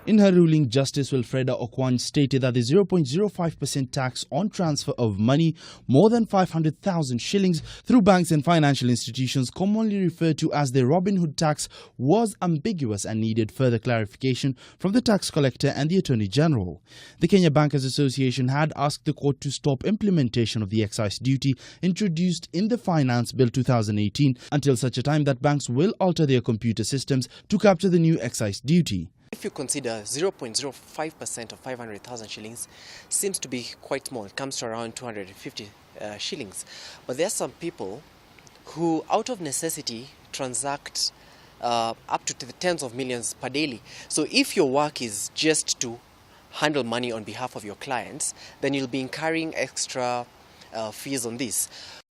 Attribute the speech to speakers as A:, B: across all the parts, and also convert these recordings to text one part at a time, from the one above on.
A: In her ruling, Justice Wilfreda Okwany stated that the 0.05% tax on transfer of money more than 500,000 shillings through banks and financial institutions, commonly referred to as the Robin Hood tax, was ambiguous and needed further clarification from the tax collector and the Attorney General. The Kenya Bankers Association had asked the court to stop implementation of the excise duty introduced in the Finance Bill 2018 until such a time that banks will alter their computer systems to capture the new excise duty.
B: If you consider 0.05% of 500,000 shillings seems to be quite small. It comes to around 250 shillings. But there are some people who, out of necessity, transact up to the tens of millions per daily. So if your work is just to handle money on behalf of your clients, then you'll be incurring extra fees on this.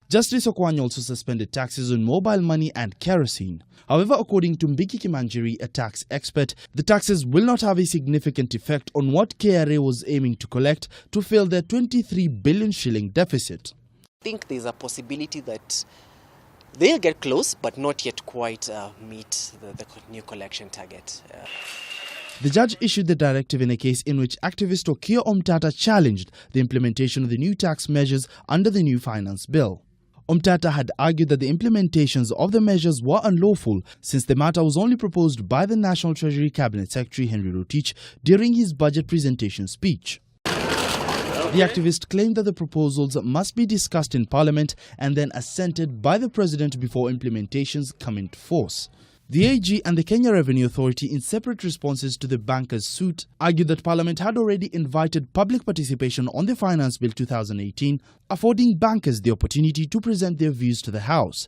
A: Justice Okwany also suspended taxes on mobile money and kerosene. However, according to Mbiki Kimanjiri, a tax expert, the taxes will not have a significant effect on what KRA was aiming to collect to fill their 23 billion shilling deficit.
B: I think there's a possibility that they'll get close, but not yet quite meet the new collection target.
A: The judge issued the directive in a case in which activist Okiya Omtata challenged the implementation of the new tax measures under the new finance bill. Omtata had argued that the implementations of the measures were unlawful since the matter was only proposed by the National Treasury Cabinet Secretary Henry Rotich during his budget presentation speech. The activist claimed that the proposals must be discussed in Parliament and then assented by the President before implementations come into force. The AG and the Kenya Revenue Authority, in separate responses to the bankers' suit, argued that Parliament had already invited public participation on the Finance Bill 2018, affording bankers the opportunity to present their views to the House.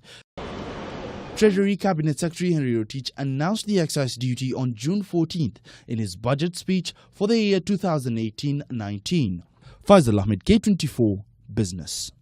A: Treasury Cabinet Secretary Henry Rotich announced the excise duty on June 14th in his budget speech for the year 2018-19. Faisal Ahmed, K24 Business.